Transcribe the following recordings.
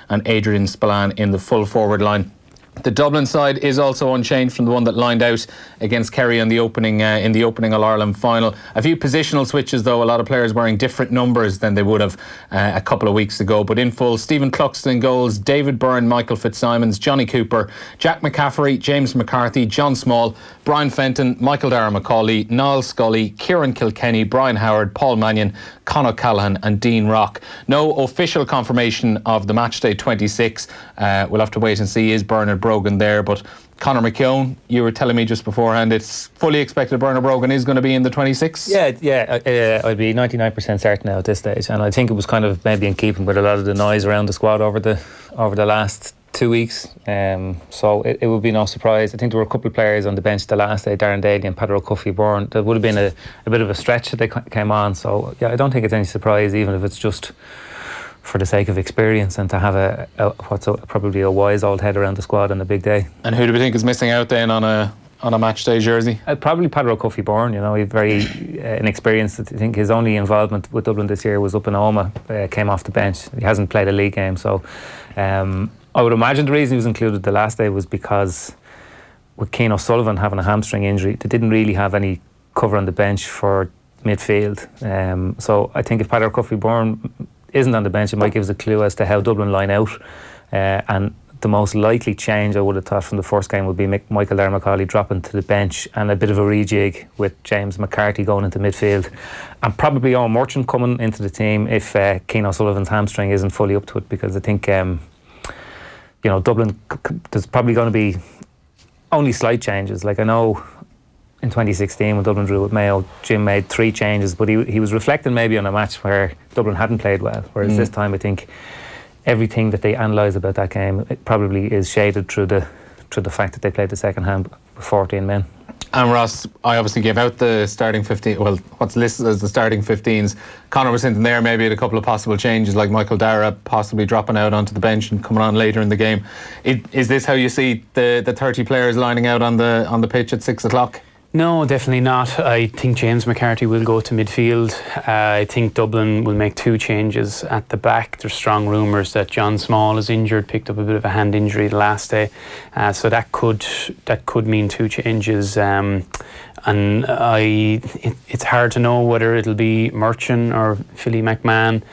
and Adrian Spillane in the full forward line. The Dublin side is also unchanged from the one that lined out against Kerry in the opening All-Ireland final. A few positional switches though, a lot of players wearing different numbers than they would have a couple of weeks ago. But in full, Stephen Cluxton in goals, David Byrne, Michael Fitzsimons, Johnny Cooper, Jack McCaffrey, James McCarthy, John Small, Brian Fenton, Michael Dara McCauley, Niall Scully, Kieran Kilkenny, Brian Howard, Paul Mannion, Conor Callahan and Dean Rock. No official confirmation of the matchday 26. We'll have to wait and see. Is Bernard Brogan there? But Conor McKeon, you were telling me just beforehand, it's fully expected Bernard Brogan is going to be in the 26? Yeah, I'd be 99% certain now at this stage, and I think it was kind of maybe in keeping with a lot of the noise around the squad over the last 2 weeks. So it would be no surprise. I think there were a couple of players on the bench the last day, Darren Daly and Padro Cuffy-Bourne. There would have been a bit of a stretch that they came on. So yeah, I don't think it's any surprise, even if it's just for the sake of experience and to have probably a wise old head around the squad on a big day. And who do we think is missing out then on a match day jersey? Probably Padro Cuffy-Bourne. You know, he's very inexperienced. I think his only involvement with Dublin this year was up in Oma. Came off the bench. He hasn't played a league game, so I would imagine the reason he was included the last day was because with Cian O'Sullivan having a hamstring injury, they didn't really have any cover on the bench for midfield. So I think if Padro Cuffy-Bourne isn't on the bench, it might give us a clue as to how Dublin line out. And the most likely change I would have thought from the first game would be Michael Dara McCauley dropping to the bench and a bit of a rejig with James McCarthy going into midfield, and probably Owen Merchant coming into the team if Cian O'Sullivan's hamstring isn't fully up to it, because I think Dublin, there's probably going to be only slight changes. Like I know in 2016 when Dublin drew with Mayo, Jim made 3 changes, but he was reflecting maybe on a match where Dublin hadn't played well, whereas this time I think everything that they analyse about that game, it probably is shaded through the fact that they played the second half with 14 men. And Ross, I obviously gave out the starting 15, well, what's listed as the starting 15s. Conor was hinting there maybe at a couple of possible changes, like Michael Dara possibly dropping out onto the bench and coming on later in the game. Is this how you see the 30 players lining out on the pitch at 6 o'clock? No, definitely not. I think James McCarthy will go to midfield. I think Dublin will make 2 changes at the back. There's strong rumours that John Small is injured, picked up a bit of a hand injury the last day, so that could mean 2 changes. And it's hard to know whether it'll be Merchant or Philly McMahon.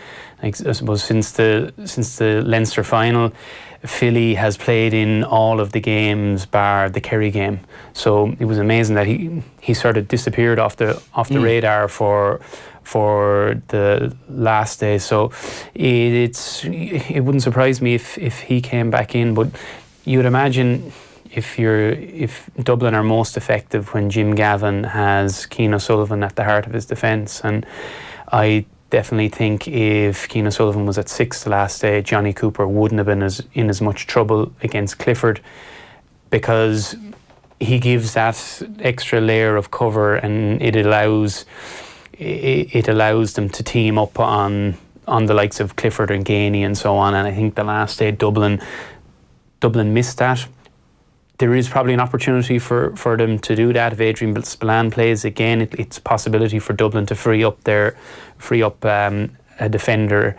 I suppose since the Leinster final, Philly has played in all of the games bar the Kerry game, so it was amazing that he sort of disappeared off the radar for the last day. So it wouldn't surprise me if he came back in, but you would imagine if Dublin are most effective when Jim Gavin has Cian O'Sullivan at the heart of his defence, and I definitely think if Cian O'Sullivan was at 6 the last day, Johnny Cooper wouldn't have been in as much trouble against Clifford, because he gives that extra layer of cover, and it allows them to team up on the likes of Clifford and Gainey and so on. And I think the last day Dublin missed that. There is probably an opportunity for them to do that if Adrian Spillane plays again. It's a possibility for Dublin to free up a defender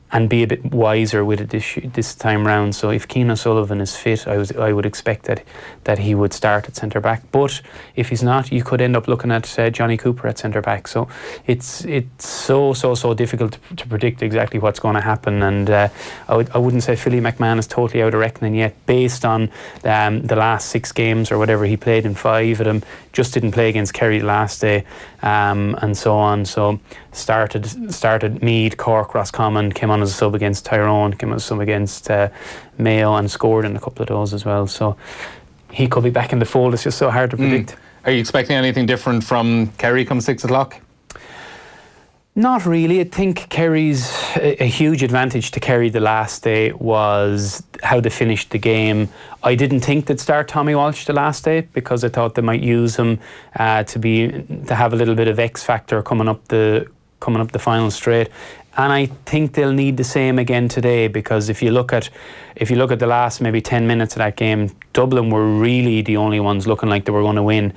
and be a bit wiser with it this time round. So if Cian O'Sullivan is fit, I would expect that he would start at centre back. But if he's not, you could end up looking at Johnny Cooper at centre back. So it's so difficult to predict exactly what's going to happen. And I wouldn't say Philly McMahon is totally out of reckoning yet, based on the last 6 games or whatever. He played in 5 of them, just didn't play against Kerry last day, and so on. So started Meath, Cork, Roscommon, came on as a sub against Tyrone, came on as a sub against Mayo, and scored in a couple of those as well. So he could be back in the fold. It's just so hard to predict. Are you expecting anything different from Kerry come 6 o'clock? Not really. I think Kerry's a huge advantage to Kerry the last day was how they finished the game. I didn't think they'd start Tommy Walsh the last day, because I thought they might use him to have a little bit of X factor coming up the final straight. And I think they'll need the same again today, because if you look at the last maybe 10 minutes of that game, Dublin were really the only ones looking like they were going to win.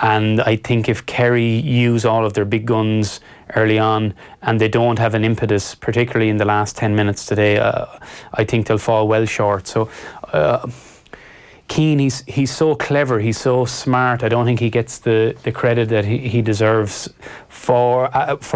And I think if Kerry use all of their big guns early on and they don't have an impetus, particularly in the last 10 minutes today, I think they'll fall well short. So Keane, he's so clever, he's so smart. I don't think he gets the credit that he deserves for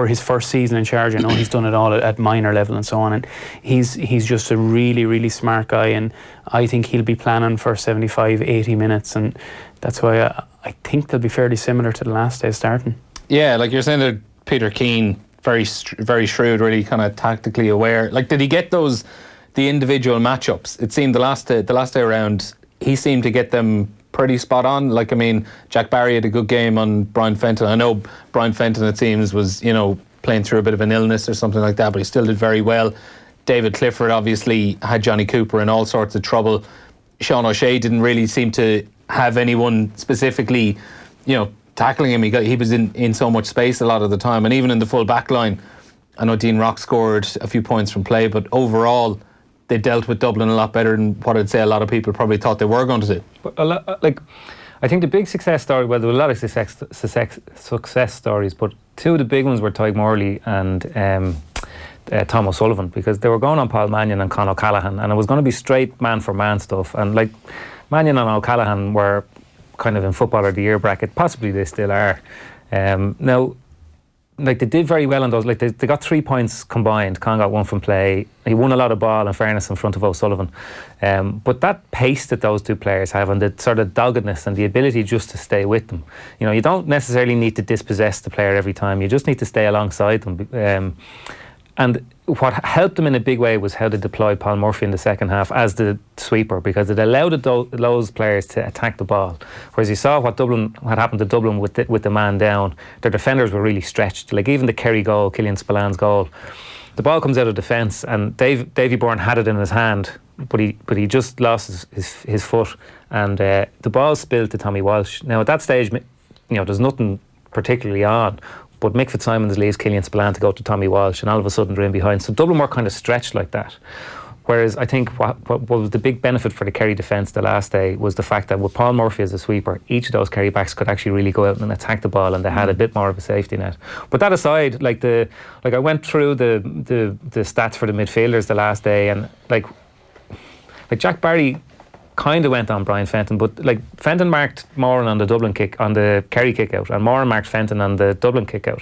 his first season in charge. I know he's done it all at minor level and so on, and he's just a really, really smart guy, and I think he'll be planning for 75, 80 minutes, and that's why I think they'll be fairly similar to the last day starting. Yeah, like you're saying that Peter Keane, very shrewd, really kind of tactically aware. Like, did he get the individual matchups? It seemed the last day around, he seemed to get them pretty spot on. Like, I mean, Jack Barry had a good game on Brian Fenton. I know Brian Fenton, it seems, was, playing through a bit of an illness or something like that, but he still did very well. David Clifford obviously had Johnny Cooper in all sorts of trouble. Sean O'Shea didn't really seem to have anyone specifically, tackling him. He was in so much space a lot of the time, and even in the full back line, I know Dean Rock scored a few points from play, but overall they dealt with Dublin a lot better than what I'd say a lot of people probably thought they were going to do. But I think the big success story, well, there were a lot of success stories, but two of the big ones were Tadhg Morley and Tom O'Sullivan, because they were going on Paul Mannion and Conor O'Callaghan, and it was going to be straight man for man stuff. And like Mannion and O'Callaghan were kind of in Footballer of the Year bracket, possibly they still are. Now, like, they did very well on those. Like, they got 3 points combined. Con got one from play. He won a lot of ball, in fairness, in front of O'Sullivan. But that pace that those two players have, and the sort of doggedness and the ability just to stay with them. You don't necessarily need to dispossess the player every time. You just need to stay alongside them. And what helped them in a big way was how they deployed Paul Murphy in the second half as the sweeper, because it allowed those players to attack the ball. Whereas you saw what happened to Dublin with the man down, their defenders were really stretched. Like, even the Kerry goal, Killian Spillan's goal, the ball comes out of defence, and Davy Byrne had it in his hand, but he just lost his foot, and the ball spilled to Tommy Walsh. Now at that stage, there's nothing particularly on, but Mick Fitzsimons leaves Killian Spillan to go to Tommy Walsh, and all of a sudden they're in behind. So Dublin were kind of stretched like that. Whereas I think what was the big benefit for the Kerry defence the last day was the fact that with Paul Murphy as a sweeper, each of those Kerry backs could actually really go out and attack the ball, and they had a bit more of a safety net. But that aside, I went through the stats for the midfielders the last day, and like Jack Barry kind of went on Brian Fenton, but like Fenton marked Moran on the Kerry kick out, and Moran marked Fenton on the Dublin kick out.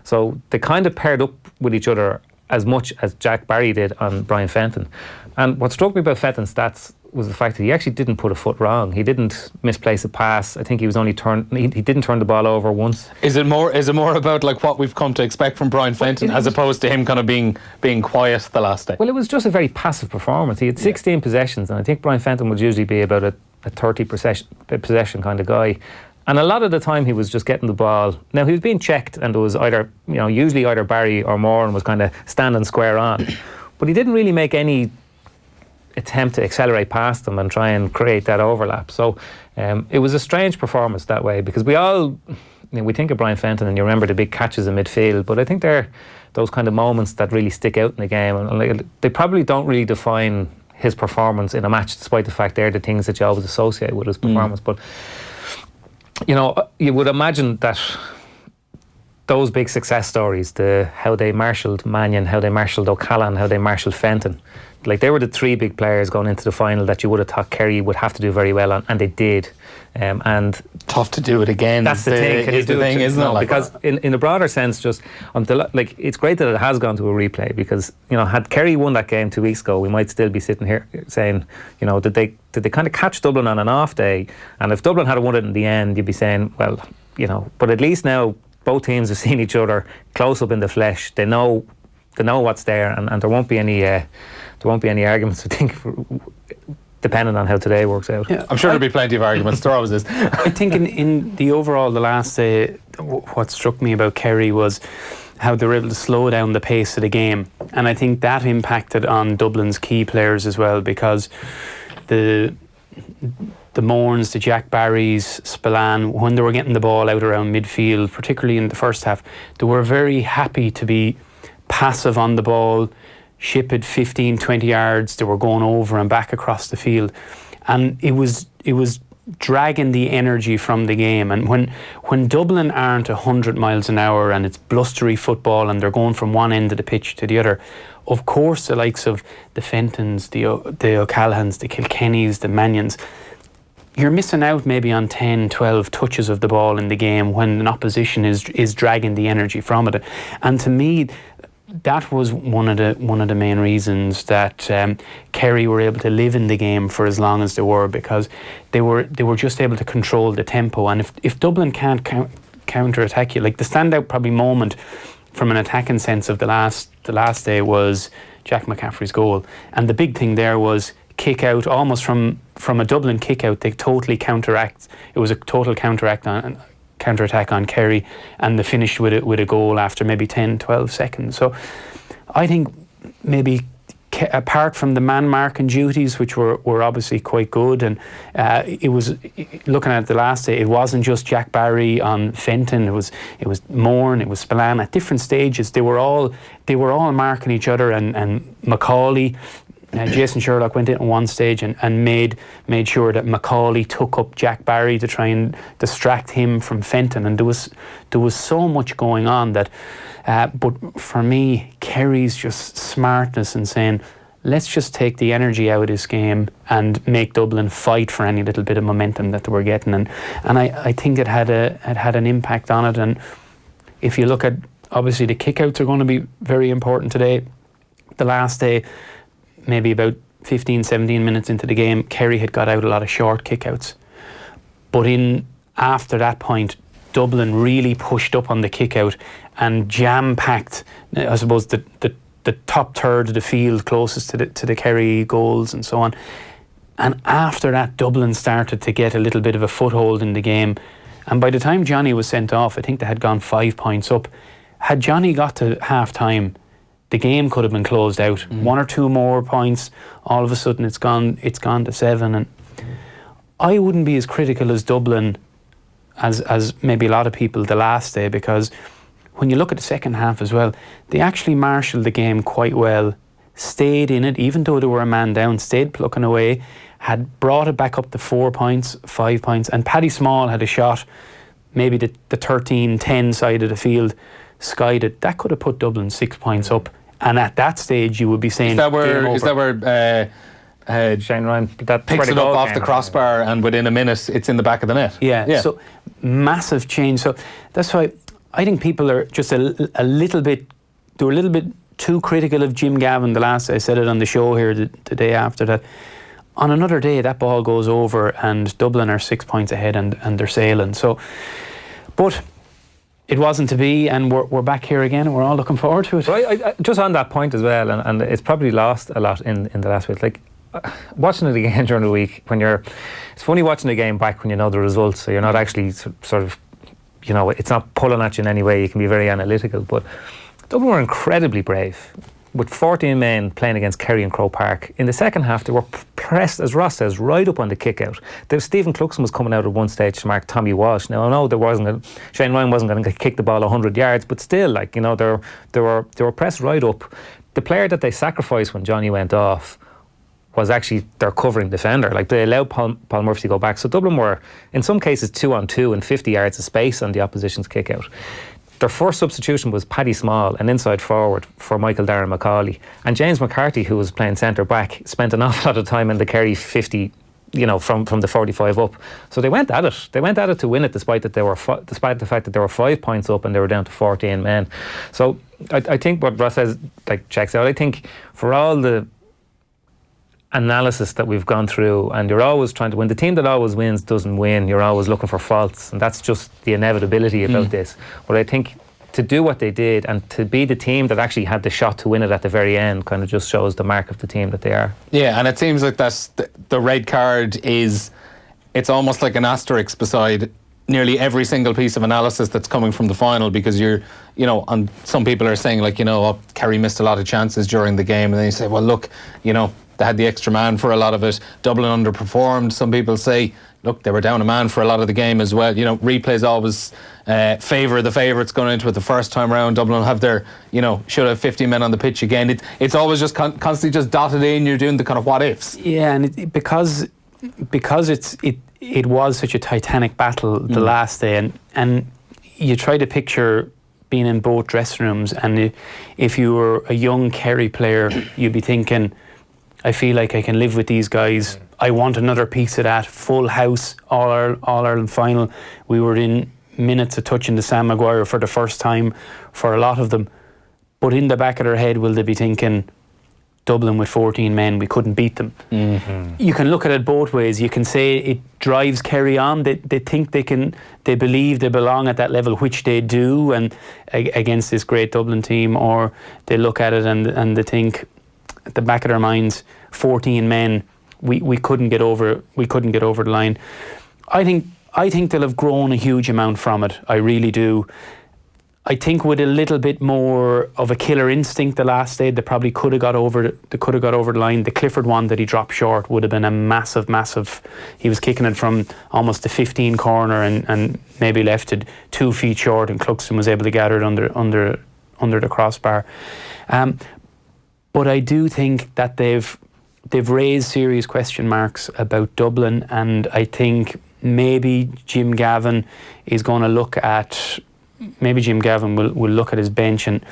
So they kind of paired up with each other as much as Jack Barry did on Brian Fenton. And what struck me about Fenton's stats was the fact that he actually didn't put a foot wrong. He didn't misplace a pass. I think he was only he didn't turn the ball over once. Is it more about like what we've come to expect from Brian Fenton, as opposed to him kind of being quiet the last day? Well, it was just a very passive performance. He had 16 possessions, and I think Brian Fenton would usually be about a 30 possession kind of guy. And a lot of the time he was just getting the ball. Now, he was being checked, and there was usually either Barry or Moran was kind of standing square on. But he didn't really make any attempt to accelerate past them and try and create that overlap. So it was a strange performance that way, because we think of Brian Fenton and you remember the big catches in midfield, but I think they're those kind of moments that really stick out in the game, and they probably don't really define his performance in a match, despite the fact they're the things that you always associate with his performance. But you would imagine that those big success stories, how they marshalled Mannion, how they marshalled O'Callaghan, how they marshalled Fenton, like they were the three big players going into the final that you would have thought Kerry would have to do very well on, and they did. And tough to do it again. That's the thing. Can you do it? Isn't it? Because in a broader sense, just it's great that it has gone to a replay, because had Kerry won that game 2 weeks ago, we might still be sitting here saying, did they kind of catch Dublin on an off day? And if Dublin had won it in the end, you'd be saying, well, but at least now both teams have seen each other close up in the flesh. They know what's there, and there won't be any arguments, I think, depending on how today works out. Yeah, I'm sure there'll be plenty of arguments. There always is. I think in the overall, the last day, what struck me about Kerry was how they were able to slow down the pace of the game, and I think that impacted on Dublin's key players as well, because the Morans, the Jack Barrys, Spillan, when they were getting the ball out around midfield, particularly in the first half, they were very happy to be passive on the ball, ship it 15, 20 yards. They were going over and back across the field, and it was dragging the energy from the game. And when Dublin aren't 100 miles an hour and it's blustery football and they're going from one end of the pitch to the other, of course the likes of the 15's, the O'Callaghan's, the Kilkennys, the Mannions, you're missing out maybe on 10, 12 touches of the ball in the game when an opposition is dragging the energy from it. And to me, that was one of the main reasons that Kerry were able to live in the game for as long as they were, because they were just able to control the tempo. And if Dublin can't counter-attack you, like the standout probably moment from an attacking sense of the last day was Jack McCaffrey's goal. And the big thing there was kick out, almost from a Dublin kick out, they totally counteract. It was a total counter-attack on Kerry, and they finished with a goal after maybe 10, 12 seconds. So I think maybe apart from the man marking duties, which were obviously quite good, and it was, looking at the last day, it wasn't just Jack Barry on Fenton, it was Moran, it was Spillane at different stages. They were all marking each other, and Macaulay, Jason Sherlock went in at one stage and made sure that Macaulay took up Jack Barry to try and distract him from Fenton, and there was so much going on that. But for me, Kerry's just smartness in saying, let's just take the energy out of this game and make Dublin fight for any little bit of momentum that they were getting, and I think it had an impact on it. And if you look at, obviously the kickouts are going to be very important today. The last day, maybe about 15, 17 minutes into the game, Kerry had got out a lot of short kickouts. But after that point, Dublin really pushed up on the kickout and jam-packed, I suppose, the top third of the field closest to the Kerry goals and so on. And after that, Dublin started to get a little bit of a foothold in the game. And by the time Johnny was sent off, I think they had gone 5 points up. Had Johnny got to half-time, the game could have been closed out. One or two more points, all of a sudden it's gone to 7. And I wouldn't be as critical as Dublin as maybe a lot of people the last day, because when you look at the second half as well, they actually marshalled the game quite well, stayed in it, even though they were a man down, stayed plucking away, had brought it back up to 4 points, 5 points, and Paddy Small had a shot, maybe the 13-10 side of the field, skied it. That could have put Dublin 6 points up. And at that stage, you would be saying, is that where Shane Ryan that picks it up off the crossbar, and within a minute, it's in the back of the net? Yeah. So massive change. So that's why I think people are just a little bit too critical of Jim Gavin. I said it on the show here the day after that. On another day, that ball goes over, and Dublin are 6 points ahead, and they're sailing. So, but it wasn't to be, and we're back here again, and we're all looking forward to it. Well, I just on that point as well, and it's probably lost a lot in the last week. Like watching it again during the week, it's funny watching the game back when you know the results, so you're not actually sort of, it's not pulling at you in any way. You can be very analytical, but Dublin were incredibly brave. With 14 men playing against Kerry and Croke Park. In the second half, they were pressed, as Ross says, right up on the kick-out. Stephen Cluxon was coming out at one stage to mark Tommy Walsh. Now, I know Shane Ryan wasn't going to kick the ball 100 yards, but still, they were pressed right up. The player that they sacrificed when Johnny went off was actually their covering defender. Like, they allowed Paul Murphy to go back. So Dublin were, in some cases, 2-on-2 and 50 yards of space on the opposition's kick-out. Their first substitution was Paddy Small, an inside forward for Michael Darren Macaulay. And James McCarthy, who was playing centre back, spent an awful lot of time in the Kerry 50, from the 45 up. So they went at it. They went at it to win it, despite the fact that they were 5 points up and they were down to 14 men. So I think what Ross says checks out. I think for all the analysis that we've gone through, and you're always trying to win, the team that always wins doesn't win. You're always looking for faults, and that's just the inevitability about this. But I think to do what they did and to be the team that actually had the shot to win it at the very end kind of just shows the mark of the team that they are. Yeah, and it seems like that's the red card it's almost like an asterisk beside nearly every single piece of analysis that's coming from the final, because and some people are saying Kerry missed a lot of chances during the game, and then you say, well, look, they had the extra man for a lot of it. Dublin underperformed. Some people say, look, they were down a man for a lot of the game as well. Replays always favour the favourites going into it the first time round. Dublin have their, should have 50 men on the pitch again. It's always just constantly just dotted in. You're doing the kind of what ifs. Yeah, and because it was such a titanic battle the last day, and you try to picture being in both dressing rooms, and if you were a young Kerry player, you'd be thinking, I feel like I can live with these guys. I want another piece of that. Full house, All Ireland final. We were in minutes of touching the Sam Maguire for the first time for a lot of them. But in the back of their head, will they be thinking, Dublin with 14 men, we couldn't beat them. You can look at it both ways. You can say it drives Kerry on. They think they believe they belong at that level, which they do, and against this great Dublin team, or they look at it and they think at the back of their minds, 14 men, we couldn't get over the line. I think they'll have grown a huge amount from it. I really do. I think with a little bit more of a killer instinct the last day, they probably could have got over the line. The Clifford one that he dropped short would have been a massive. He was kicking it from almost the 15 corner and maybe left it 2 feet short, and Cluxton was able to gather it under the crossbar. But I do think that they've raised serious question marks about Dublin, and I think maybe Jim Gavin is going to look at. Maybe Jim Gavin will look at his bench, and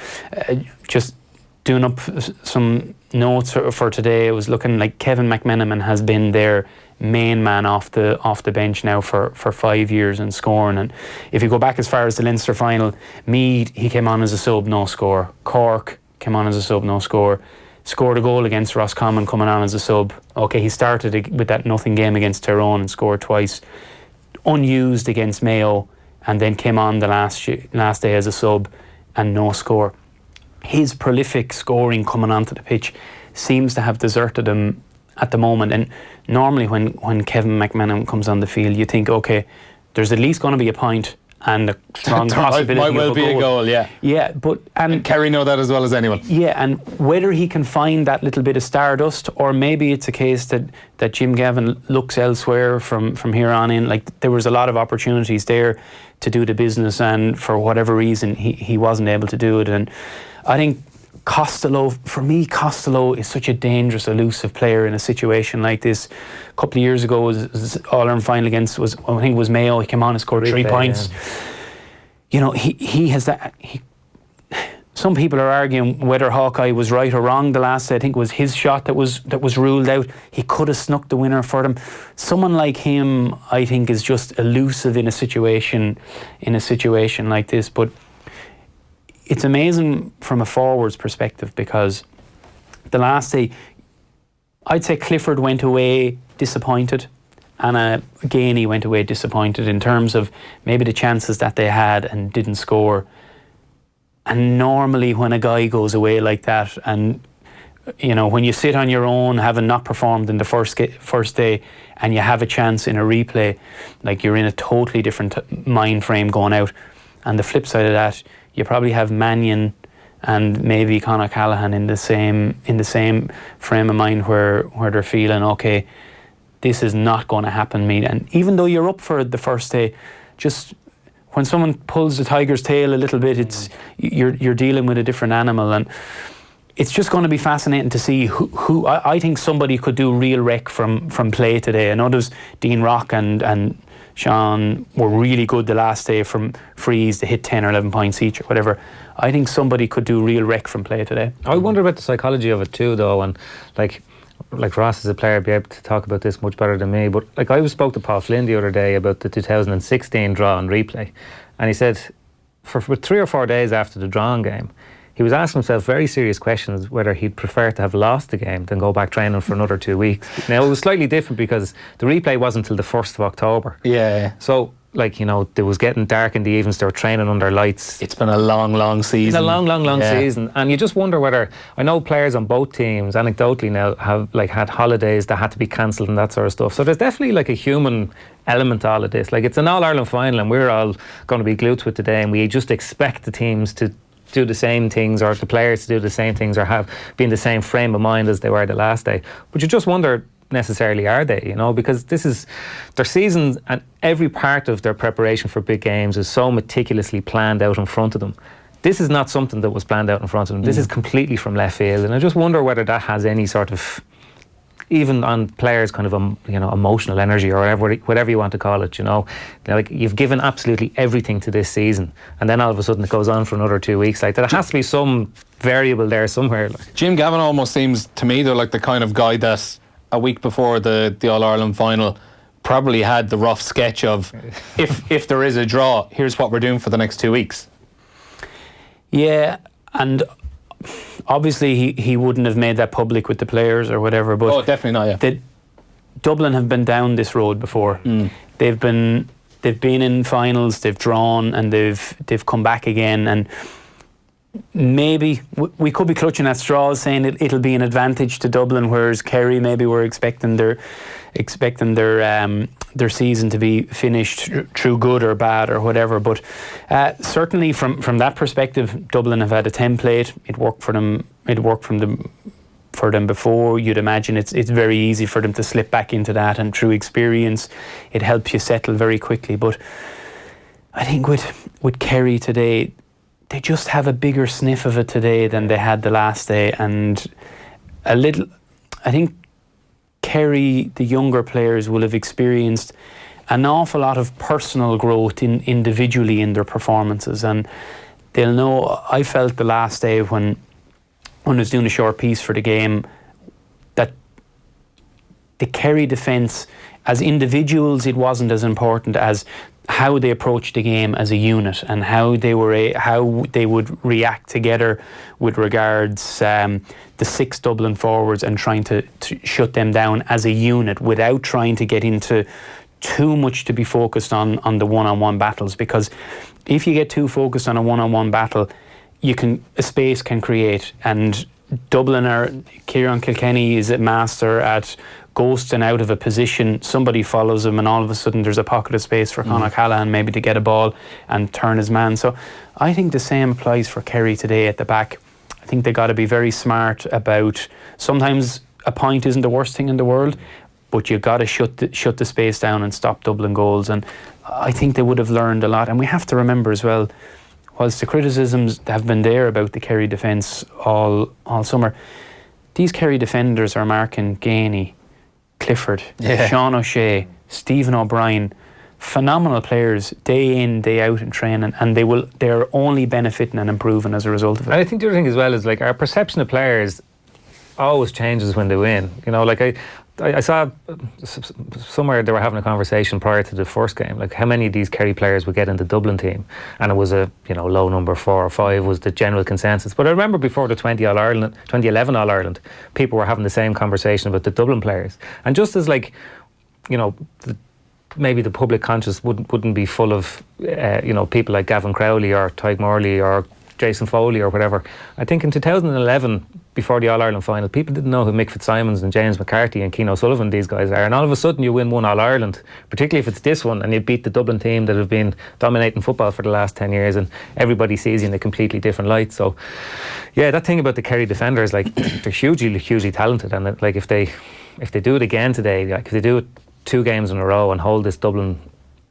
just doing up some notes for today. It was looking like Kevin McMenamin has been their main man off the bench now for 5 years and scoring. And if you go back as far as the Leinster final, Meath, he came on as a sub, no score. Cork came on as a sub, no score. Scored a goal against Roscommon coming on as a sub. Okay, he started with that nothing game against Tyrone and scored twice. Unused against Mayo, and then came on the last day as a sub and no score. His prolific scoring coming onto the pitch seems to have deserted him at the moment. And normally when Kevin McMenamin comes on the field, you think, okay, there's at least going to be a point and a strong possibility might well be a goal, yeah. Yeah, but and Kerry know that as well as anyone. Yeah, and whether he can find that little bit of stardust, or maybe it's a case that Jim Gavin looks elsewhere from here on in. Like, there was a lot of opportunities there to do the business, and for whatever reason he wasn't able to do it. And I think Costello is such a dangerous, elusive player in a situation like this. A couple of years ago was All-Ireland final against, I think it was Mayo. He came on and scored 3 points. Yeah. You know, he has that. Some people are arguing whether Hawkeye was right or wrong the last day. I think it was his shot that was ruled out. He could have snuck the winner for them. Someone like him, I think, is just elusive in a situation like this. But it's amazing from a forwards perspective, because the last day, I'd say Clifford went away disappointed, and Gainey went away disappointed in terms of maybe the chances that they had and didn't score. And normally when a guy goes away like that, and you know, when you sit on your own having not performed in the first day and you have a chance in a replay, like, you're in a totally different mind frame going out. And the flip side of that, you probably have Mannion and maybe Conor Callaghan in the same frame of mind where they're feeling, okay, this is not going to happen, mate. And even though you're up for it the first day, just when someone pulls the tiger's tail a little bit, it's you're dealing with a different animal. And it's just going to be fascinating to see who I think somebody could do real wreck from play today. I know there's Dean Rock and Sean were really good the last day from frees to hit 10 or 11 points each or whatever. I think somebody could do real wreck from play today. I wonder about the psychology of it too, though, and like Ross is a player, be able to talk about this much better than me, but like, I spoke to Paul Flynn the other day about the 2016 draw and replay, and he said for 3 or 4 days after the drawn game, he was asking himself very serious questions whether he'd prefer to have lost the game than go back training for another 2 weeks. Now, it was slightly different because the replay wasn't until the 1st of October. Yeah. So, like, you know, it was getting dark in the evenings, they were training under lights. It's been a long season. It's a long season. And you just wonder whether, I know players on both teams, anecdotally now, have like had holidays that had to be cancelled and that sort of stuff. So there's definitely like a human element to all of this. Like, it's an All-Ireland final and we're all going to be glued to it today, and we just expect the teams to do the same things, or the players to do the same things, or be in the same frame of mind as they were the last day. But you just wonder, necessarily are they, you know, because this is their season, and every part of their preparation for big games is so meticulously planned out in front of them. This is not something that was planned out in front of them. This is completely from left field, and I just wonder whether that has any sort of even on players' kind of emotional energy or whatever you want to call it. Like you've given absolutely everything to this season, and then all of a sudden it goes on for another 2 weeks. Like there has to be some variable there somewhere. Jim Gavin almost seems to me though like the kind of guy that a week before the All-Ireland final probably had the rough sketch of if there is a draw, here's what we're doing for the next 2 weeks. Yeah, and obviously he wouldn't have made that public with the players or whatever, but definitely not. Yeah, Dublin have been down this road before. They've been in finals, they've drawn, and they've come back again, and maybe we could be clutching at straws saying it'll be an advantage to Dublin, whereas Kerry maybe were expecting their season to be finished through good or bad or whatever. But certainly from that perspective, Dublin have had a template. It worked for them. It worked for them before. You'd imagine it's very easy for them to slip back into that, and through experience, it helps you settle very quickly. But I think with Kerry today, they just have a bigger sniff of it today than they had the last day, and I think Kerry, the younger players, will have experienced an awful lot of personal growth individually in their performances, and they'll know. I felt the last day when I was doing a short piece for the game that the Kerry defence, as individuals, it wasn't as important as how they approached the game as a unit, and how they would react together with regards the 6 Dublin forwards, and trying to shut them down as a unit without trying to get into too much to be focused on the one-on-one battles, because if you get too focused on a one-on-one battle, a space can create, and Kieran Kilkenny is a master at ghosting out of a position. Somebody follows him, and all of a sudden there's a pocket of space for Conor Callahan maybe to get a ball and turn his man. So I think the same applies for Kerry today at the back. I think they got to be very smart about, sometimes a point isn't the worst thing in the world, but you've got to shut the space down and stop Dublin goals. And I think they would have learned a lot. And we have to remember as well, whilst the criticisms have been there about the Kerry defence all summer, these Kerry defenders are marking Gainey, Clifford, Sean O'Shea, Stephen O'Brien, phenomenal players day in, day out in training, and they're only benefiting and improving as a result of it. And I think the other thing as well is like our perception of players always changes when they win. Like I saw somewhere they were having a conversation prior to the first game, like how many of these Kerry players would get in the Dublin team, and it was a low number, 4 or 5 was the general consensus. But I remember before the 2011 All-Ireland, people were having the same conversation about the Dublin players, and just as maybe the public conscience wouldn't be full of people like Gavin Crowley or Tyke Morley or Jason Foley or whatever. I think in 2011, before the All-Ireland final, people didn't know who Mick Fitzsimons and James McCarthy and Keane O'Sullivan these guys are, and all of a sudden you win one All-Ireland, particularly if it's this one, and you beat the Dublin team that have been dominating football for the last 10 years, and everybody sees you in a completely different light. So yeah, that thing about the Kerry defenders, like they're hugely talented, and like if they do it again today, like if they do it 2 games in a row and hold this Dublin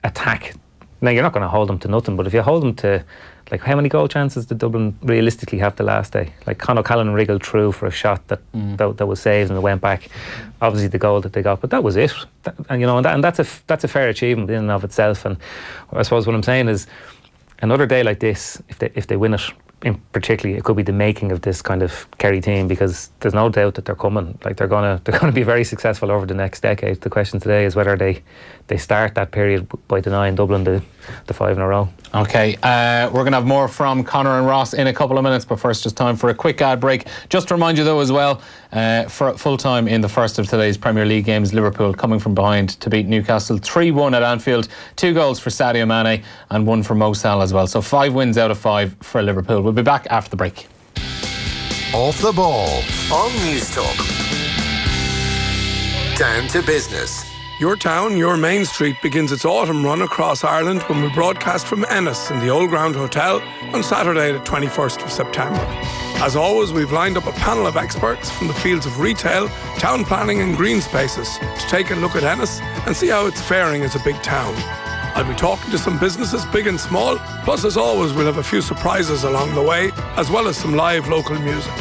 attack, now you're not going to hold them to nothing, but if you hold them to, like, how many goal chances did Dublin realistically have the last day? Like Conor Callahan wriggled through for a shot that was saved and it went back. Obviously the goal that they got, but that was it. And that's a fair achievement in and of itself. And I suppose what I'm saying is, another day like this, if they win it, in particularly, it could be the making of this kind of Kerry team, because there's no doubt that they're coming. Like they're gonna be very successful over the next decade. The question today is whether they start that period by denying Dublin the 5 in a row. Okay, we're going to have more from Conor and Ross in a couple of minutes, but first just time for a quick ad break. Just to remind you though as well, for full time in the first of today's Premier League games, Liverpool coming from behind to beat Newcastle 3-1 at Anfield. 2 goals for Sadio Mane and 1 for Mo Salah as well. So 5 wins out of 5 for Liverpool. We'll be back after the break. Off the ball on News Talk. Down to business. Your town, your main street begins its autumn run across Ireland when we broadcast from Ennis in the Old Ground Hotel on Saturday the 21st of September. As always, we've lined up a panel of experts from the fields of retail, town planning and green spaces to take a look at Ennis and see how it's faring as a big town. I'll be talking to some businesses big and small, plus as always we'll have a few surprises along the way, as well as some live local music.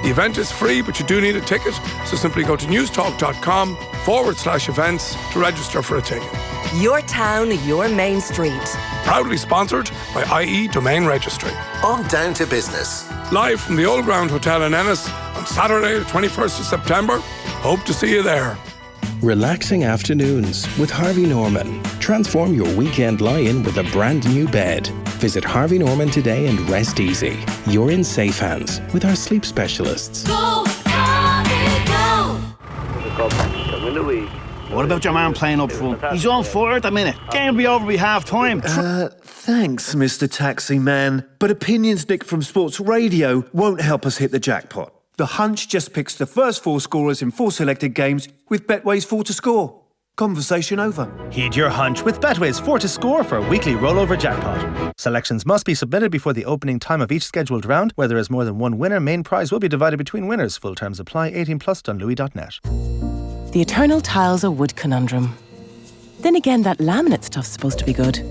The event is free, but you do need a ticket, so simply go to newstalk.com/events to register for a ticket. Your town, your main street. Proudly sponsored by IE Domain Registry. On Down to Business. Live from the Old Ground Hotel in Ennis on Saturday the 21st of September. Hope to see you there. Relaxing afternoons with Harvey Norman. Transform your weekend lie-in with a brand new bed. Visit Harvey Norman today and rest easy. You're in safe hands with our sleep specialists. Go, Harvey, go! What about your man playing up front? He's on fire at the minute. Game will be over by half time. Thanks, Mr. Taxi Man. But opinions Nick from Sports Radio won't help us hit the jackpot. The Hunch just picks the first 4 scorers in 4 selected games with Betway's 4 to score. Conversation over. Heed your hunch with Betway's 4 to score for a weekly rollover jackpot. Selections must be submitted before the opening time of each scheduled round. Where there is more than one winner, main prize will be divided between winners. Full terms apply. 18+ Dunlewy.net. The eternal tiles or wood conundrum. Then again, that laminate stuff's supposed to be good.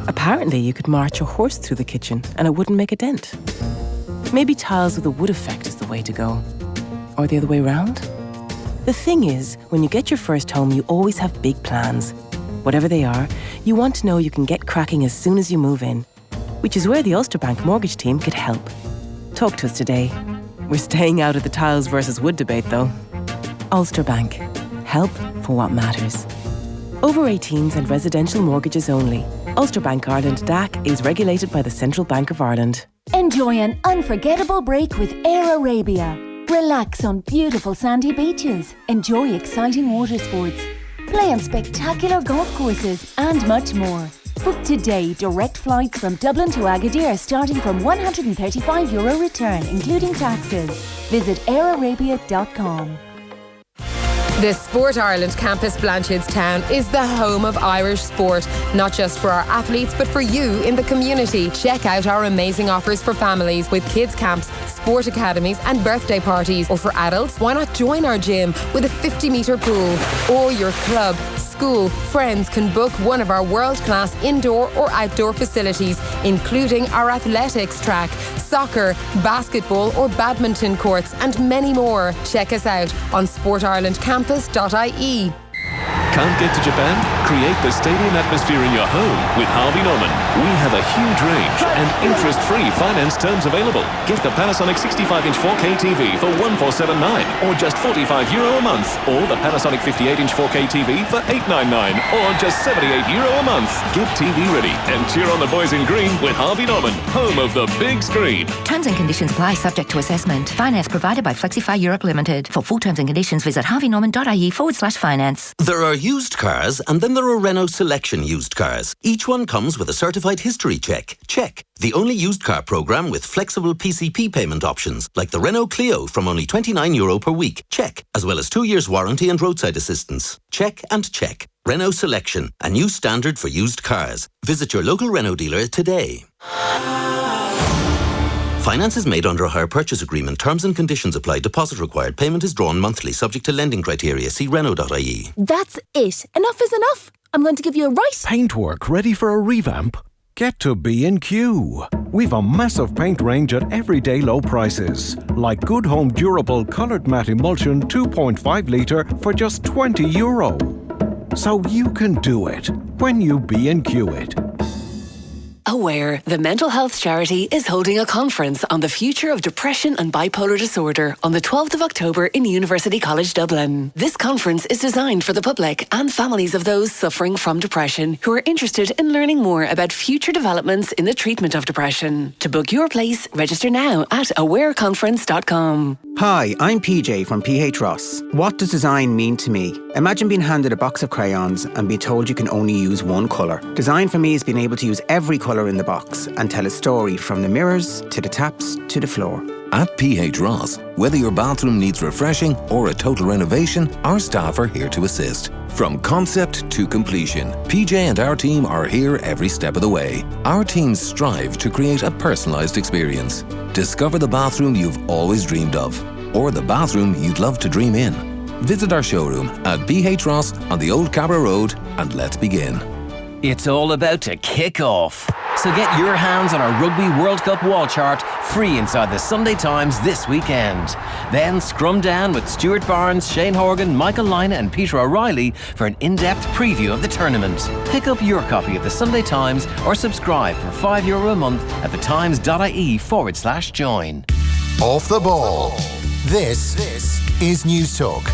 Apparently, you could march a horse through the kitchen and it wouldn't make a dent. Maybe tiles with a wood effect is the way to go. Or the other way round? The thing is, when you get your first home, you always have big plans. Whatever they are, you want to know you can get cracking as soon as you move in. Which is where the Ulster Bank mortgage team could help. Talk to us today. We're staying out of the tiles versus wood debate, though. Ulster Bank. Help for what matters. Over 18s and residential mortgages only. Ulster Bank Ireland DAC is regulated by the Central Bank of Ireland. Enjoy an unforgettable break with Air Arabia. Relax on beautiful sandy beaches. Enjoy exciting water sports. Play on spectacular golf courses and much more. Book today direct flights from Dublin to Agadir starting from €135 return, including taxes. Visit airarabia.com. The Sport Ireland campus Blanchardstown is the home of Irish sport, not just for our athletes but for you in the community. Check out our amazing offers for families with kids camps, sport academies and birthday parties. Or for adults, why not join our gym with a 50-metre pool? Or your club, school, friends can book one of our world-class indoor or outdoor facilities, including our athletics track, soccer, basketball or badminton courts and many more. Check us out on sportirelandcampus.ie. Can't get to Japan? Create the stadium atmosphere in your home with Harvey Norman. We have a huge range and interest-free finance terms available. Get the Panasonic 65-inch 4K TV for $1,479 or just €45 a month. Or the Panasonic 58-inch 4K TV for $899 or just €78 a month. Get TV ready and cheer on the boys in green with Harvey Norman, home of the big screen. Terms and conditions apply, subject to assessment. Finance provided by Flexify Europe Limited. For full terms and conditions, visit harveynorman.ie/finance. There are used cars and then there are Renault Selection used cars. Each one comes with a certified history check. Check. The only used car programme with flexible PCP payment options, like the Renault Clio from only €29 per week. Check. As well as 2 years warranty and roadside assistance. Check and check. Renault Selection, a new standard for used cars. Visit your local Renault dealer today. Finance is made under a hire purchase agreement. Terms and conditions apply. Deposit required. Payment is drawn monthly, subject to lending criteria. See Renault.ie. That's it. Enough is enough. I'm going to give you a right. Paintwork ready for a revamp? Get to B&Q. We've a massive paint range at everyday low prices. Like Good Home Durable Coloured Matte Emulsion 2.5 litre for just €20. So you can do it when you B&Q it. Aware, the mental health charity is holding a conference on the future of depression and bipolar disorder on the 12th of October in University College Dublin. This conference is designed for the public and families of those suffering from depression who are interested in learning more about future developments in the treatment of depression. To book your place, register now at awareconference.com. Hi, I'm PJ from PH Ross. What does design mean to me? Imagine being handed a box of crayons and being told you can only use one colour. Design for me is being able to use every colour in the box and tell a story from the mirrors to the taps to the floor. At PH Ross, whether your bathroom needs refreshing or a total renovation, our staff are here to assist. From concept to completion, PJ and our team are here every step of the way. Our teams strive to create a personalised experience. Discover the bathroom you've always dreamed of, or the bathroom you'd love to dream in. Visit our showroom at PH Ross on the Old Cabra Road and let's begin. It's all about to kick off. So get your hands on our Rugby World Cup wall chart free inside the Sunday Times this weekend. Then scrum down with Stuart Barnes, Shane Horgan, Michael Lina and Peter O'Reilly for an in-depth preview of the tournament. Pick up your copy of the Sunday Times or subscribe for €5 a month at thetimes.ie/join. Off the ball. This is News Talk.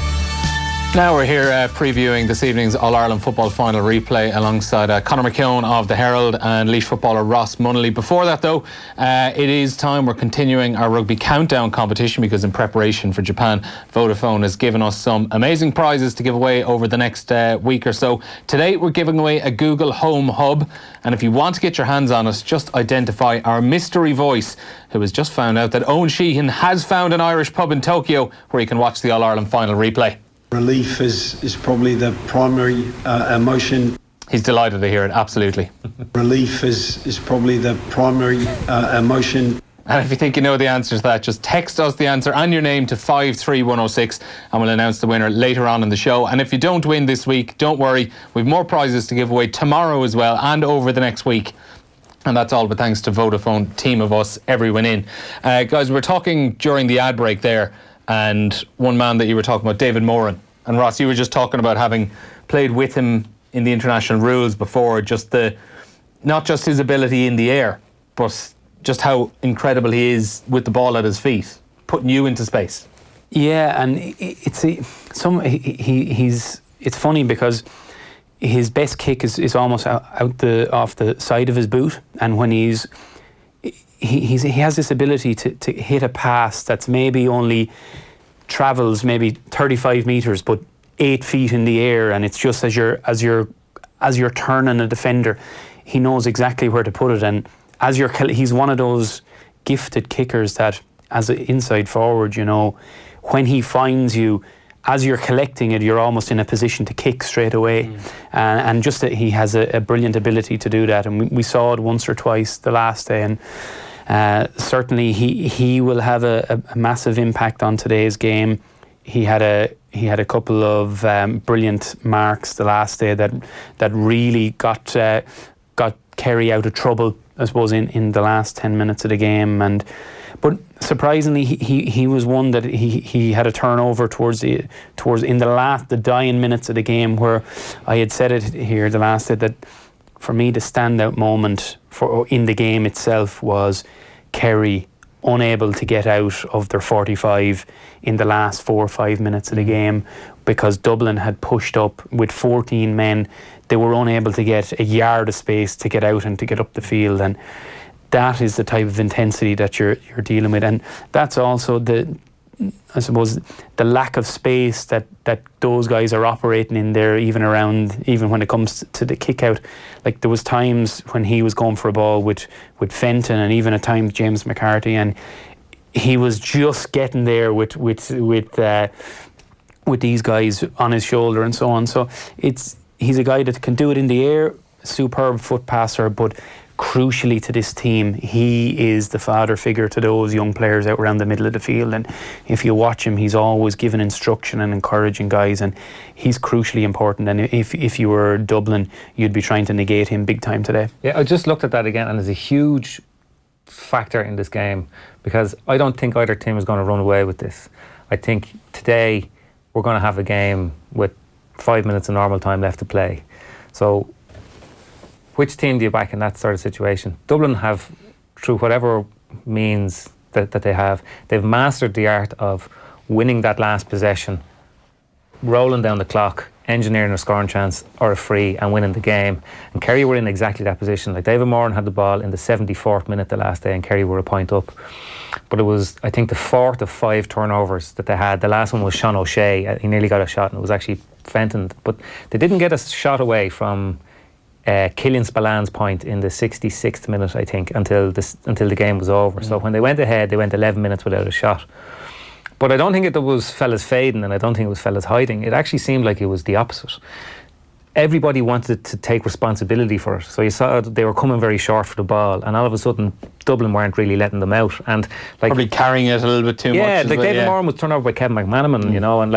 Now we're here previewing this evening's All-Ireland football final replay alongside Conor McKeon of the Herald and Laois footballer Ross Munnelly. Before that though, it is time we're continuing our rugby countdown competition, because in preparation for Japan, Vodafone has given us some amazing prizes to give away over the next week or so. Today we're giving away a Google Home Hub, and if you want to get your hands on it, just identify our mystery voice who has just found out that Owen Sheehan has found an Irish pub in Tokyo where you can watch the All-Ireland final replay. Relief is probably the primary emotion. He's delighted to hear it, absolutely. Relief is probably the primary emotion. And if you think you know the answer to that, just text us the answer and your name to 53106 and we'll announce the winner later on in the show. And if you don't win this week, don't worry, we've more prizes to give away tomorrow as well and over the next week. And that's all but thanks to Vodafone, team of us, everyone in. Guys, we were talking during the ad break there, and one man that you were talking about, David Moran. And Ross, you were just talking about having played with him in the international rules before, not just his ability in the air, but just how incredible he is with the ball at his feet, putting you into space. Yeah, and it's funny because his best kick is almost off the side of his boot, and when he has this ability to hit a pass that's maybe only travels maybe 35 metres but 8 feet in the air, and it's just as you're turning a defender, he knows exactly where to put it. And he's one of those gifted kickers that, as an inside forward, when he finds you, as you're collecting it, you're almost in a position to kick straight away. And just that he has a brilliant ability to do that. And we saw it once or twice the last day. And certainly he will have a massive impact on today's game. He had a couple of brilliant marks the last day that really got Kerry out of trouble, I suppose, in the last 10 minutes of the game. But surprisingly, he was one that he had a turnover towards in the dying minutes of the game, where I had said it here the last day that for me the standout moment in the game itself was Kerry unable to get out of their 45 in the last 4 or 5 minutes of the game, because Dublin had pushed up with 14 men. They were unable to get a yard of space to get out and to get up the field, and that is the type of intensity that you're dealing with. And that's also the lack of space that those guys are operating in there, even when it comes to the kick out. Like, there was times when he was going for a ball with Fenton, and even at times James McCarthy, and he was just getting there with these guys on his shoulder and so on. So he's a guy that can do it in the air, superb foot passer, but crucially to this team, he is the father figure to those young players out around the middle of the field. And if you watch him, he's always giving instruction and encouraging guys, and he's crucially important. And if you were Dublin, you'd be trying to negate him big time today. Yeah, I just looked at that again, and there's a huge factor in this game, because I don't think either team is going to run away with this. I think today we're going to have a game with 5 minutes of normal time left to play. So which team do you back in that sort of situation? Dublin have, through whatever means that they have, they've mastered the art of winning that last possession, rolling down the clock, engineering a scoring chance or a free, and winning the game. And Kerry were in exactly that position. Like, David Moran had the ball in the 74th minute the last day, and Kerry were a point up. But it was, I think, the 4th of 5 turnovers that they had. The last one was Sean O'Shea. He nearly got a shot, and it was actually Fenton. But they didn't get a shot away from Killian Spallan's point in the 66th minute, I think, until the game was over. So when they went ahead, they went 11 minutes without a shot. But I don't think it was fellas fading, and I don't think it was fellas hiding. It actually seemed like it was the opposite. Everybody wanted to take responsibility for it. So you saw they were coming very short for the ball, and all of a sudden Dublin weren't really letting them out, and probably carrying it a little bit too much. Yeah, like David Moran was turned over by Kevin McManaman, and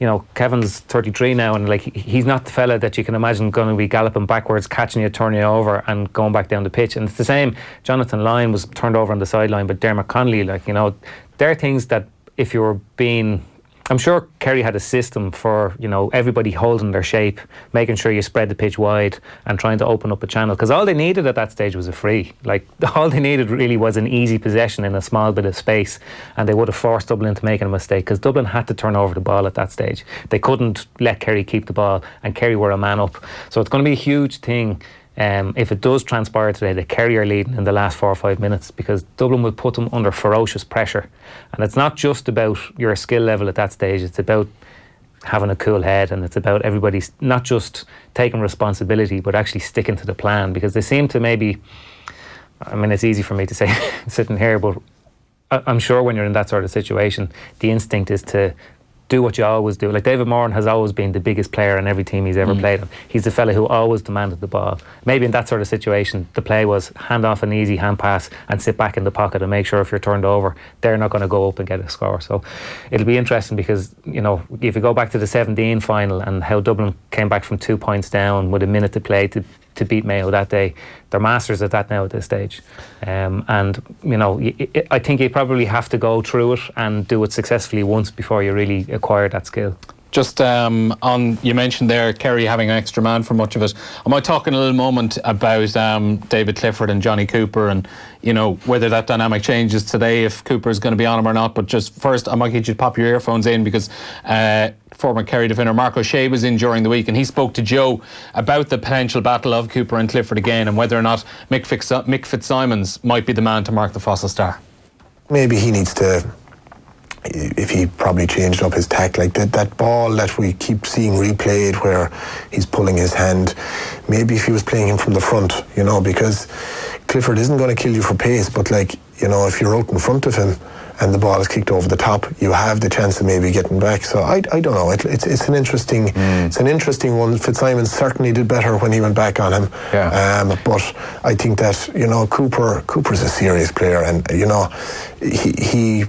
you know, Kevin's 33 now, and like he's not the fella that you can imagine going to be galloping backwards, catching you, turning you over, and going back down the pitch. And it's the same. Jonathan Lyne was turned over on the sideline, but Dermot Connolly, like, you know, they're things that if you were being, I'm sure Kerry had a system for, you know, everybody holding their shape, making sure you spread the pitch wide and trying to open up a channel, because all they needed at that stage was a free. Like, all they needed really was an easy possession in a small bit of space, and they would have forced Dublin into making a mistake, because Dublin had to turn over the ball at that stage. They couldn't let Kerry keep the ball, and Kerry were a man up. So it's going to be a huge thing if it does transpire today that Kerry are leading in the last 4 or 5 minutes, because Dublin will put them under ferocious pressure. And it's not just about your skill level at that stage, it's about having a cool head, and it's about everybody not just taking responsibility but actually sticking to the plan, because they seem to maybe, I mean, it's easy for me to say sitting here, but I'm sure when you're in that sort of situation, the instinct is to do what you always do. Like, David Moran has always been the biggest player in every team he's ever played on. He's the fella who always demanded the ball. Maybe in that sort of situation, the play was hand off an easy hand pass and sit back in the pocket and make sure if you're turned over, they're not going to go up and get a score. So it'll be interesting, because, you know, if you go back to the 17 final and how Dublin came back from 2 points down with a minute to play to beat Mayo that day, they're masters at that now at this stage. And, you know, I think you probably have to go through it and do it successfully once before you really acquire that skill. Just on, you mentioned there Kerry having an extra man for much of it. I might talk in a little moment about David Clifford and Johnny Cooper, and, you know, whether that dynamic changes today, if Cooper is going to be on him or not. But just first, I might get you to pop your earphones in, because former Kerry defender Mark O'Shea was in during the week, and he spoke to Joe about the potential battle of Cooper and Clifford again, and whether or not Mick Fitzsimons might be the man to mark the fossil star. Maybe he needs to, if he probably changed up his tack, like that ball that we keep seeing replayed where he's pulling his hand, maybe if he was playing him from the front, you know, because Clifford isn't going to kill you for pace, but, like, you know, if you're out in front of him and the ball is kicked over the top, you have the chance of maybe getting back. So I don't know. It's an interesting it's an interesting one. Fitzsimons certainly did better when he went back on him. Yeah. But I think that, you know, Cooper's a serious player, and, you know, he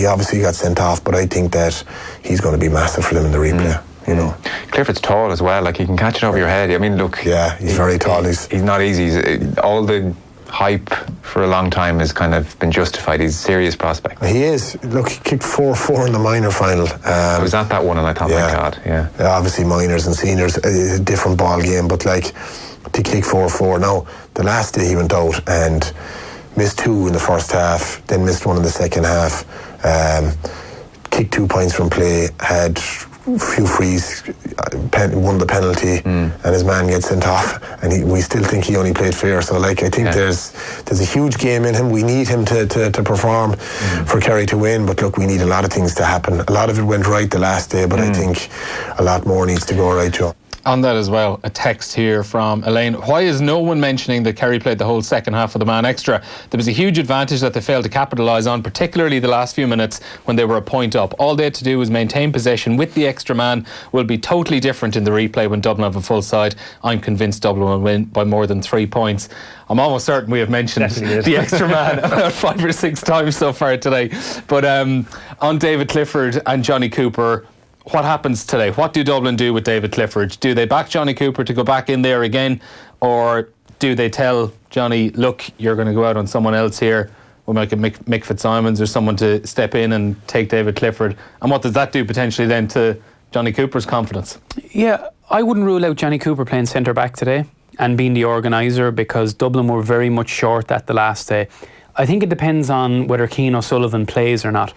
obviously got sent off, but I think that he's going to be massive for them in the replay. You know, Clifford's tall as well. Like, he can catch it over your head. I mean, look. Yeah, he's very tall. He's not easy. All the hype for a long time has kind of been justified. He's a serious prospect. He is. Look, he kicked 4-4 in the minor final. I was at that one, and I thought, my God, obviously minors and seniors, a different ball game, but, like, to kick 4-4. Now, the last day he went out and missed 2 in the first half, then missed 1 in the second half, kicked 2 points from play, had a few frees, won the penalty, and his man gets sent off, and we still think he only played fair. So, like, I think there's a huge game in him. We need him to perform for Kerry to win, but look, we need a lot of things to happen. A lot of it went right the last day, but I think a lot more needs to go right, Joe. On that as well, a text here from Elaine. Why is no one mentioning that Kerry played the whole second half of the man extra? There was a huge advantage that they failed to capitalise on, particularly the last few minutes when they were a point up. All they had to do was maintain possession with the extra man. Will be totally different in the replay when Dublin have a full side. I'm convinced Dublin will win by more than 3 points. I'm almost certain we have mentioned the extra man about 5 or 6 times so far today. But on David Clifford and Johnny Cooper, what happens today? What do Dublin do with David Clifford? Do they back Johnny Cooper to go back in there again, or do they tell Johnny, look, you're going to go out on someone else here? We'll make it Mick Fitzsimons or someone to step in and take David Clifford. And what does that do potentially then to Johnny Cooper's confidence? Yeah, I wouldn't rule out Johnny Cooper playing centre back today and being the organiser, because Dublin were very much short that the last day. I think it depends on whether Cian O'Sullivan plays or not.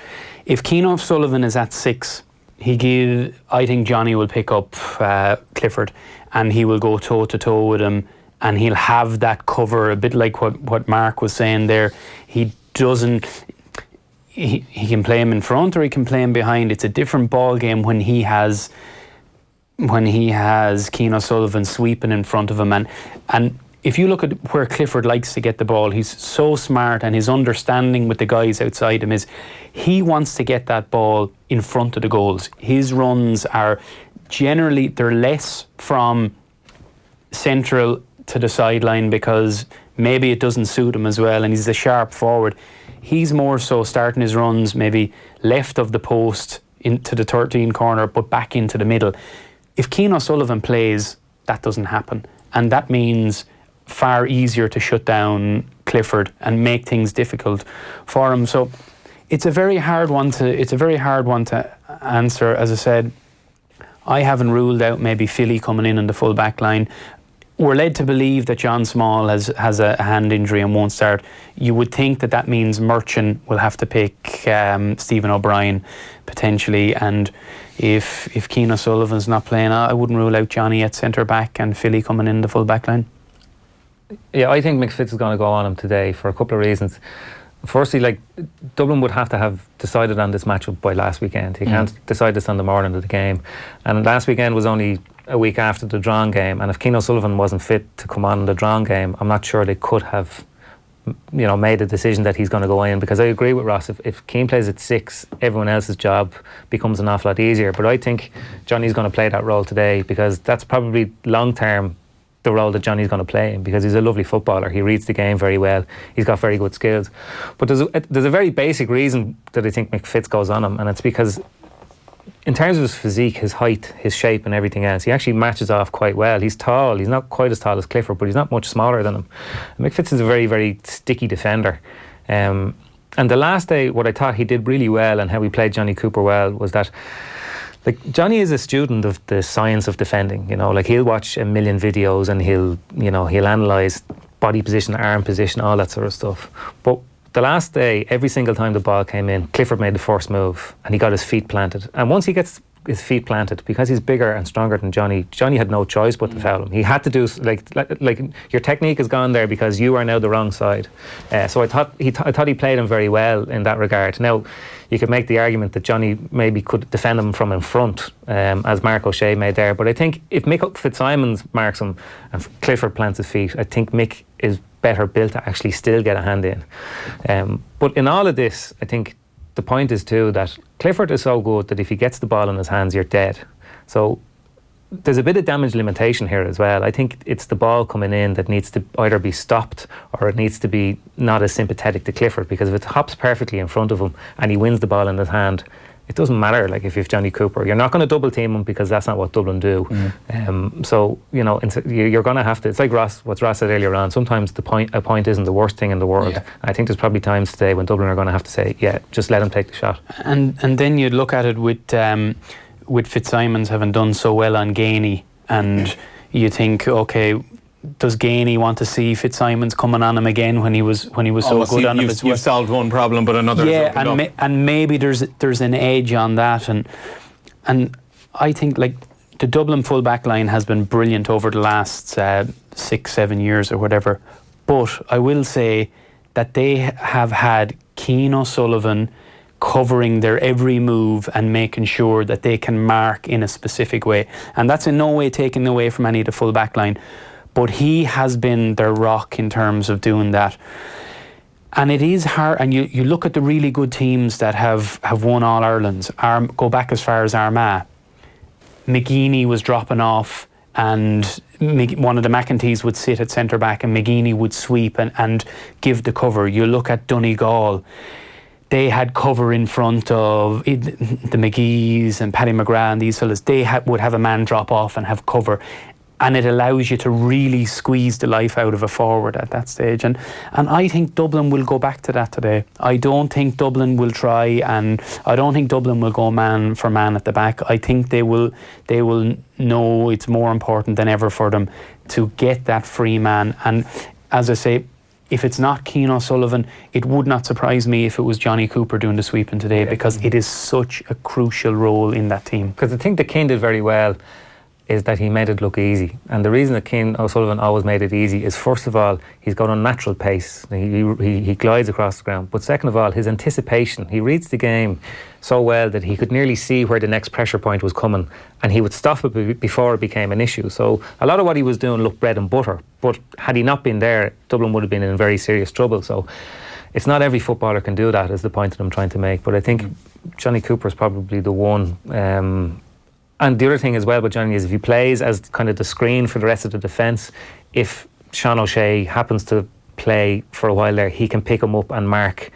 If Cian O'Sullivan is at 6, I think Johnny will pick up Clifford, and he will go toe to toe with him, and he'll have that cover, a bit like what Mark was saying there. He can play him in front or he can play him behind. It's a different ball game when he has Cian O'Sullivan sweeping in front of him, and if you look at where Clifford likes to get the ball, he's so smart, and his understanding with the guys outside him is he wants to get that ball in front of the goals. His runs are generally, they're less from central to the sideline because maybe it doesn't suit him as well, and he's a sharp forward. He's more so starting his runs maybe left of the post into the 13 corner, but back into the middle. If Cian O'Sullivan plays, that doesn't happen. And that means far easier to shut down Clifford and make things difficult for him. So it's a very hard one to answer. As I said, I haven't ruled out maybe Philly coming in the full back line. We're led to believe that John Small has a hand injury and won't start. You would think that means Merchant will have to pick Stephen O'Brien potentially, and if Cian O'Sullivan's not playing, I wouldn't rule out Johnny at centre back and Philly coming in the full back line. Yeah, I think McFitz is going to go on him today for a couple of reasons. Firstly, Dublin would have to have decided on this matchup by last weekend. He can't decide this on the morning of the game. And last weekend was only a week after the drawn game. And if Cian O'Sullivan wasn't fit to come on in the drawn game, I'm not sure they could have, made a decision that he's going to go in. Because I agree with Ross. If Cian plays at 6, everyone else's job becomes an awful lot easier. But I think Johnny's going to play that role today because that's probably long term the role that Johnny's going to play in, because he's a lovely footballer. He reads the game very well. He's got very good skills. But there's a very basic reason that I think McFitz goes on him, and it's because in terms of his physique, his height, his shape and everything else, he actually matches off quite well. He's tall. He's not quite as tall as Clifford, but he's not much smaller than him. And McFitz is a very, very sticky defender. And the last day, what I thought he did really well and how he played Johnny Cooper well was that Johnny is a student of the science of defending. He'll watch a million videos and he'll analyse body position, arm position, all that sort of stuff. But the last day, every single time the ball came in, Clifford made the first move and he got his feet planted. And once he gets his feet planted, because he's bigger and stronger than Johnny had no choice but to foul him. He had to do your technique is gone there because you are now the wrong side. So I thought he played him very well in that regard. Now, you could make the argument that Johnny maybe could defend him from in front, as Mark O'Shea made there. But I think if Mick Fitzsimons marks him and Clifford plants his feet, I think Mick is better built to actually still get a hand in. But in all of this, I think the point is too that Clifford is so good that if he gets the ball in his hands, you're dead. So there's a bit of damage limitation here as well. I think it's the ball coming in that needs to either be stopped or it needs to be not as sympathetic to Clifford, because if it hops perfectly in front of him and he wins the ball in his hand, it doesn't matter. If you've Johnny Cooper, you're not going to double team him because that's not what Dublin do. So you're going to have to. It's like what Ross said earlier on. Sometimes a point isn't the worst thing in the world. Yeah. I think there's probably times today when Dublin are going to have to say, yeah, just let him take the shot. And then you'd look at it with Fitzsimons having done so well on Gainey, and you think, okay, does Gainey want to see Fitzsimons coming on him again when he was so good on him as well? You've solved one problem, but another. Yeah, and maybe there's an edge on that, and I think the Dublin full back line has been brilliant over the last 6-7 years or whatever. But I will say that they have had Cian O'Sullivan covering their every move and making sure that they can mark in a specific way, and that's in no way taken away from any of the full back line. But he has been their rock in terms of doing that. And it is hard, and you look at the really good teams that have won All-Irelands, go back as far as Armagh. McGeaney was dropping off and one of the McEntees would sit at centre-back and McGeaney would sweep and give the cover. You look at Donegal, they had cover in front of the McGees and Paddy McGrath and these fellas. They would have a man drop off and have cover. And it allows you to really squeeze the life out of a forward at that stage. And I think Dublin will go back to that today. I don't think Dublin will try, and I don't think Dublin will go man for man at the back. I think they will know it's more important than ever for them to get that free man. And as I say, if it's not Cian O'Sullivan, it would not surprise me if it was Johnny Cooper doing the sweeping today, because it is such a crucial role in that team. Because I think that Cian did very well is that he made it look easy. And the reason that Cian O'Sullivan always made it easy is, first of all, he's got a natural pace. He glides across the ground. But second of all, his anticipation. He reads the game so well that he could nearly see where the next pressure point was coming, and he would stop it before it became an issue. So a lot of what he was doing looked bread and butter. But had he not been there, Dublin would have been in very serious trouble. So it's not every footballer can do that, is the point that I'm trying to make. But I think Johnny Cooper is probably the one. And the other thing as well with Johnny is if he plays as kind of the screen for the rest of the defence, if Sean O'Shea happens to play for a while there, he can pick him up and mark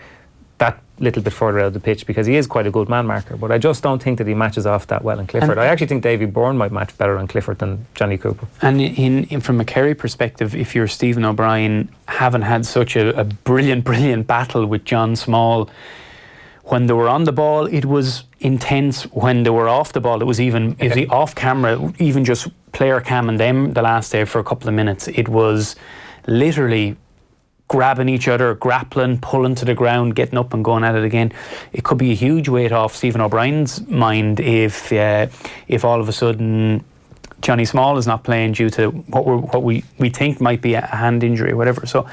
that little bit further out of the pitch because he is quite a good man marker, but I just don't think that he matches off that well in Clifford. I actually think Davy Byrne might match better on Clifford than Johnny Cooper. And in from a Kerry perspective, if you're Stephen O'Brien, having had such a brilliant battle with John Small, when they were on the ball it was intense. When they were off the ball it was off camera, even just player camming them the last day for a couple of minutes, it was literally grabbing each other, grappling, pulling to the ground, getting up and going at it again. It could be a huge weight off Stephen O'Brien's mind if all of a sudden Johnny Small is not playing due to what we think might be a hand injury or whatever. So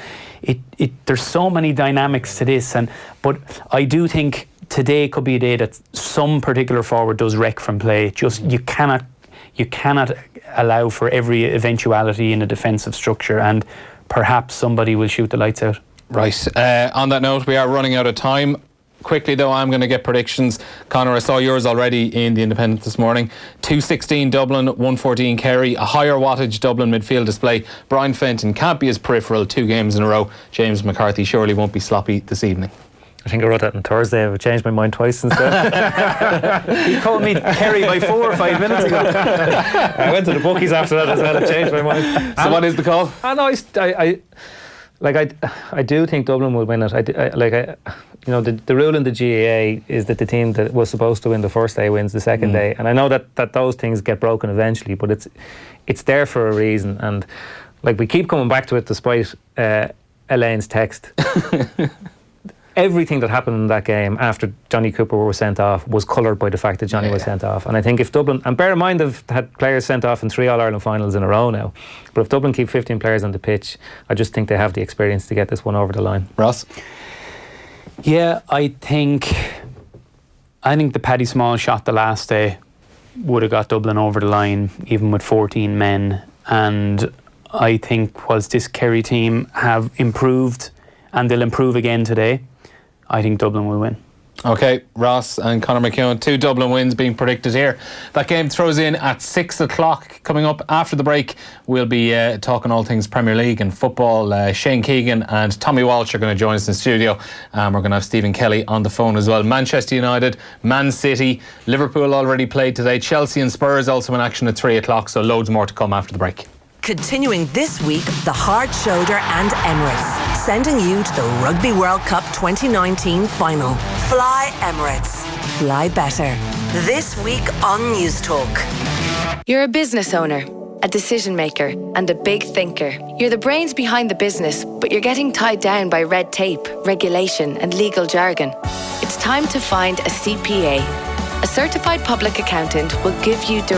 there's so many dynamics to this, but I do think today could be a day that some particular forward does wreck from play. Just you cannot allow for every eventuality in a defensive structure, and perhaps somebody will shoot the lights out. Right. On that note, we are running out of time. Quickly though, I'm going to get predictions. Conor, I saw yours already in the Independent this morning. 216 Dublin, 114 Kerry. A higher wattage Dublin midfield display. Brian Fenton can't be as peripheral 2 games in a row. James McCarthy surely won't be sloppy this evening. I think I wrote that on Thursday. I've changed my mind twice since then. He called me Kerry by 4 or 5 minutes ago. I went to the bookies after that as well. I changed my mind. So what is the call? I do think Dublin will win it. The rule in the GAA is that the team that was supposed to win the first day wins the second day, and I know that those things get broken eventually, but it's there for a reason, and we keep coming back to it despite Elaine's text. Everything that happened in that game after Johnny Cooper was sent off was coloured by the fact that Johnny was sent off. And I think if Dublin, and bear in mind they've had players sent off in 3 All-Ireland finals in a row now, but if Dublin keep 15 players on the pitch, I just think they have the experience to get this one over the line. Ross? Yeah, I think the Paddy Small shot the last day would have got Dublin over the line, even with 14 men. And I think whilst this Kerry team have improved, and they'll improve again today, I think Dublin will win. Okay, Ross and Conor McKeon, 2 Dublin wins being predicted here. That game throws in at 6 o'clock. Coming up after the break, we'll be talking all things Premier League and football. Shane Keegan and Tommy Walsh are going to join us in the studio. We're going to have Stephen Kelly on the phone as well. Manchester United, Man City, Liverpool already played today. Chelsea and Spurs also in action at 3 o'clock, so loads more to come after the break. Continuing this week, the Hard Shoulder and Emirates, sending you to the Rugby World Cup 2019 final. Fly Emirates. Fly better. This week on News Talk. You're a business owner, a decision maker, and a big thinker. You're the brains behind the business, but you're getting tied down by red tape, regulation, and legal jargon. It's time to find a CPA. A certified public accountant will give you